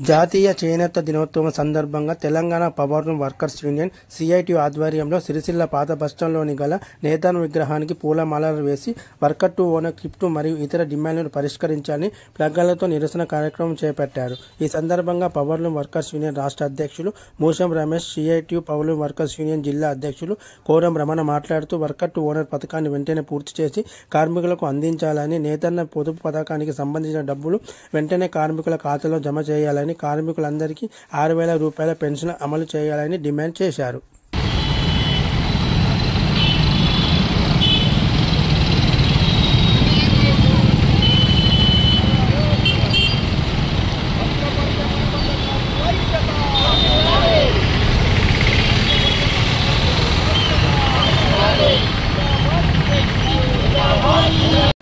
జాతీయ చేనేత దినోత్సవం సందర్భంగా Telangana power loom workers union CIT ఆధ్వర్యంలో సిరిసిల్ల పాత బస్టాండ్లోని గల నేతన్ విగ్రహానికి పూలమాలలు వేసి వర్కర్ టు ఓనర్ క్రిప్టు మరియు ఇతర డిమాండ్లను పరిష్కరించాలని ప్లగ్గాలతో నిరసన కార్యక్రమం చేపట్టారు. ఈ సందర్భంగా పవర్ లూమ్ వర్కర్స్ యూనియన్ రాష్ట్ర అధ్యక్షులు Musham Ramesh, CIT power loom workers union జిల్లా అధ్యక్షులు కోరం రమణ మాట్లాడుతూ వర్కర్ టు ఓనర్ పథకాన్ని వెంటనే పూర్తి చేసి కార్మికులకు అందించాలని, నేతన్న పొదుపు పథకానికి సంబంధించిన డబ్బులు వెంటనే కార్మికుల ఖాతాలో జమ చేయాలని, కార్మికులందరికీ 6,000 రూపాయల పెన్షన్ అమలు చేయాలని డిమాండ్ చేశారు.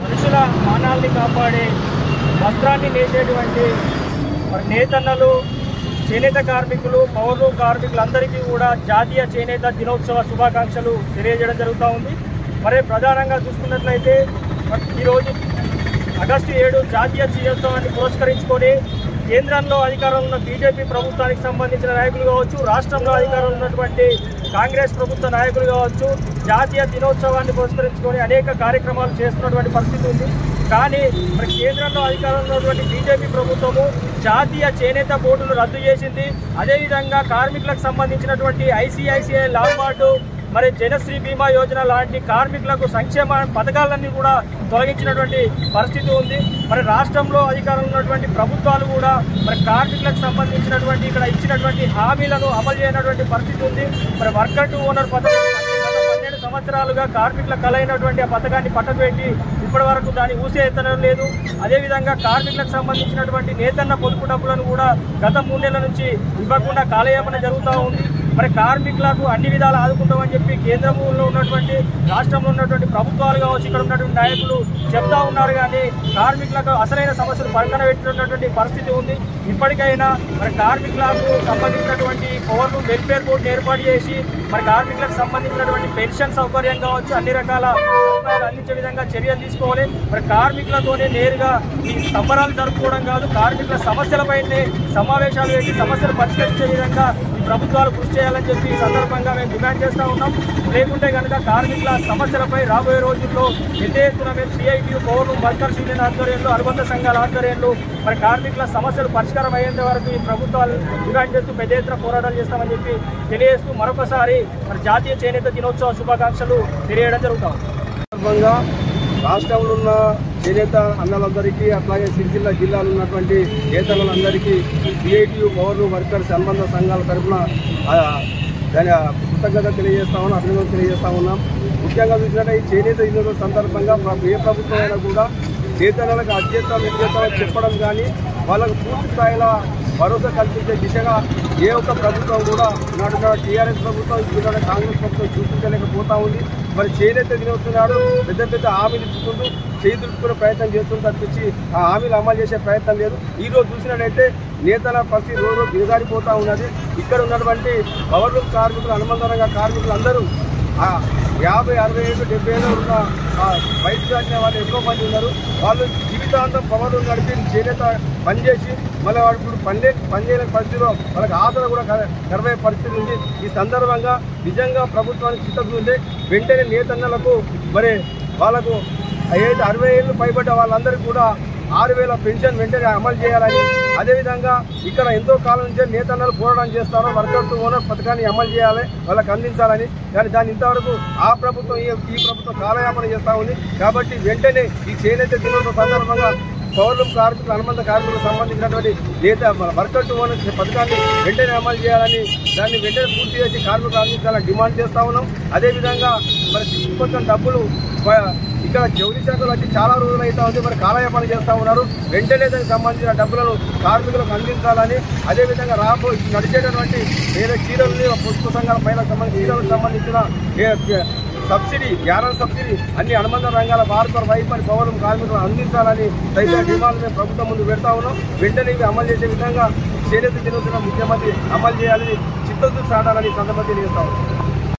మనుషుల మానాల్ని కాపాడే వస్త్రాన్ని నేసేటువంటి నేతన్నలు, చేనేత కార్మికులు, పవర్ లూమ్ కార్మికులందరికీ కూడా జాతీయ చేనేత దినోత్సవ శుభాకాంక్షలు తెలియజేయడం జరుగుతూ ఉంది. మరి ప్రధానంగా చూసుకున్నట్లయితే ఈరోజు ఆగస్టు 7 జాతీయ దినోత్సవాన్ని పురస్కరించుకొని కేంద్రంలో అధికారంలో ఉన్న బీజేపీ ప్రభుత్వానికి సంబంధించిన నాయకులు కావచ్చు, రాష్ట్రంలో అధికారంలో ఉన్నటువంటి కాంగ్రెస్ ప్రభుత్వ నాయకులు కావచ్చు, జాతీయ దినోత్సవాన్ని పురస్కరించుకొని అనేక కార్యక్రమాలు చేస్తున్నటువంటి పరిస్థితి ఉంది. కానీ మరి కేంద్రంలో అధికారంలో ఉన్నటువంటి బీజేపీ ప్రభుత్వము జాతీయ చేనేత బోర్డును రద్దు చేసింది. అదేవిధంగా కార్మికులకు సంబంధించినటువంటి ఐసిఐసిఐ లాంబార్డు, మరి జనశ్రీ బీమా యోజన లాంటి కార్మికులకు సంక్షేమ పథకాలన్నీ కూడా తొలగించినటువంటి పరిస్థితి ఉంది. మరి రాష్ట్రంలో అధికారంలో ఉన్నటువంటి ప్రభుత్వాలు కూడా మరి కార్మికులకు సంబంధించినటువంటి ఇక్కడ ఇచ్చినటువంటి హామీలను అమలు చేయనటువంటి పరిస్థితి ఉంది. మరి వర్కర్ టు ఓనర్ పథకం 12 సంవత్సరాలుగా కార్మికుల కలైనటువంటి ఆ పథకాన్ని పట్టబెట్టి ఇప్పటి వరకు దాన్ని ఊసేత్తడం లేదు. అదేవిధంగా కార్మికులకు సంబంధించినటువంటి నేతన్న పొదుపు డబ్బులను కూడా గత 3 నెలల నుంచి ఇవ్వకుండా కాలయాపన జరుగుతూ ఉంది. మరి కార్మికులకు అన్ని విధాలు ఆదుకుంటామని చెప్పి కేంద్రంలో ఉన్నటువంటి, రాష్ట్రంలో ఉన్నటువంటి ప్రభుత్వాలు కావచ్చు, ఇక్కడ ఉన్నటువంటి నాయకులు చెప్తా ఉన్నారు. కానీ కార్మికులకు అసలైన సమస్యలు పక్కన పెట్టినటువంటి పరిస్థితి ఉంది. ఇప్పటికైనా మరి కార్మికులకు సంబంధించినటువంటి పవర్ లూమ్ వెల్ఫేర్ బోర్డును ఏర్పాటు చేసి మరి కార్మికులకు సంబంధించినటువంటి పెన్షన్ సౌకర్యం కావచ్చు, అన్ని రకాల సౌకర్యాలు అందించే విధంగా చర్యలు తీసుకోవాలి. మరి కార్మికులతోనే నేరుగా ఈ సంబరాలు జరుపుకోవడం కాదు, కార్మికుల సమస్యలపైనే సమావేశాలు పెట్టి సమస్యలు పరిష్కరించే విధంగా ప్రభుత్వాలు కృషి చేయాలని చెప్పి ఈ సందర్భంగా మేము డిమాండ్ చేస్తూ ఉన్నాం. లేకుంటే కనుక కార్మికుల సమస్యలపై రాబోయే రోజుల్లో పెద్ద ఎత్తున మేము CIT power loom workers union ఆధ్వర్యంలో, అనుబంధ సంఘాల ఆధ్వర్యంలో మరి కార్మికుల సమస్యలు పరిష్కారం అయ్యేంత వరకు ఈ ప్రభుత్వాలు డిమాండ్ చేస్తూ పెద్ద ఎత్తున పోరాటాలు చేస్తామని చెప్పి తెలియజేస్తూ మరొకసారి మరి జాతీయ చేనేత దినోత్సవ శుభాకాంక్షలు తెలియజేయడం జరుగుతాం. సందర్భంగా రాష్ట్రంలో ఉన్న చేనేత అన్నలందరికీ, అట్లాగే సిరిసిల్ల జిల్లాలో ఉన్నటువంటి నేతలందరికీ సిఐటియు పవర్ లూమ్ వర్కర్స్ అనుబంధ సంఘాల తరఫున దాని కృతజ్ఞత తెలియజేస్తా ఉన్నాం, అభినందనలు తెలియజేస్తా ఉన్నాం. ముఖ్యంగా చూసినట్టు ఈ చేనేత దినోత్సవం సందర్భంగా ఏ ప్రభుత్వం అయినా కూడా చేతనలకు అధ్యత విద్యత చెప్పడం కానీ వాళ్ళకు పూర్తి స్థాయిలో భరోసా కల్పించే దిశగా ఏ ఒక్క ప్రభుత్వం కూడా నాడు టీఆర్ఎస్ ప్రభుత్వం, ఇప్పుడు కాంగ్రెస్ ప్రభుత్వం చూపించలేకపోతా ఉంది. మరి చేనేత దినోత్సవం నాడు పెద్ద పెద్ద హామీలు ఇచ్చుకుంటూ చేతులుకునే ప్రయత్నం చేస్తుంది తప్పించి ఆ హామీలు అమలు చేసే ప్రయత్నం లేదు. ఈరోజు చూసినట్టయితే నేతల పరిస్థితి రోజు దిగజారిపోతూ ఉన్నది. ఇక్కడ ఉన్నటువంటి పవర్ లూమ్ కార్మికులు, అనుబంధంగా కార్మికులు అందరూ 50, 60 ఏళ్ళు, 70 ఏళ్ళు ఉన్న వయసు దాటిన వాళ్ళు ఎక్కువ మంది ఉన్నారు. వాళ్ళు జీవితాంతం పవర్ లూమ్ నడిపి చేనేత పనిచేసి మళ్ళీ వాడు ఇప్పుడు పనిచేయలేని పరిస్థితిలో వాళ్ళకి ఆశలు కూడా కరవే పరిస్థితి ఉంది. ఈ సందర్భంగా నిజంగా ప్రభుత్వానికి చిత్తశుద్ధి ఉంటే వెంటనే నేతన్నలకు మరి వాళ్ళకు 60 ఏళ్ళు పైబడ్డ వాళ్ళందరికీ కూడా 6,000 పెన్షన్ వెంటనే అమలు చేయాలని, అదేవిధంగా ఇక్కడ ఎంతో కాలం నుంచే నేతన్నలు పోరాటం చేస్తారో వర్కర్ టు ఓనర్ పథకాన్ని అమలు చేయాలి, వాళ్ళకి అందించాలని. కానీ దాన్ని ఇంతవరకు ఆ ప్రభుత్వం ఈ ప్రభుత్వం కాలయాపన చేస్తూ ఉంది. కాబట్టి వెంటనే ఈ చేనేత దినోత్సవం సందర్భంగా పవర్ లూమ్ కార్మికులు, అనుబంధ కార్మికులకు సంబంధించినటువంటి వర్కర్ టు ఓనర్ పథకాన్ని వెంటనే అమలు చేయాలని, దాన్ని వెంటనే పూర్తి చేసి కార్మికులు అందించాలని డిమాండ్ చేస్తూ ఉన్నాం. అదేవిధంగా మరి కొంచెం డబ్బులు ఇక్కడ జౌలి శాఖలు వచ్చి చాలా రోజులు అవుతా ఉంది, మరి కాలయాపన చేస్తూ ఉన్నారు. వెంటనే దానికి సంబంధించిన డబ్బులను కార్మికులకు అందించాలని, అదేవిధంగా నడిచేటటువంటి వేరే చీరలని, పొదుపు సంఘాల పైన చీరలకు సంబంధించిన సబ్సిడీ, గ్యారెంటీ సబ్సిడీ అన్ని అనుబంధ రంగాల వార్తల వైపు పవర్ లూమ్ కార్మికులను అందించాలని తదితర డిమాండ్లు మేము ప్రభుత్వం ముందు పెడతా ఉన్నాం. వెంటనే ఇవి అమలు చేసే విధంగా చేనేత దినోత్సవం ముఖ్యమంత్రి అమలు చేయాలని చిత్తశుద్ధి సాటాలని సందర్భంగా తెలియజేస్తా ఉన్నాం.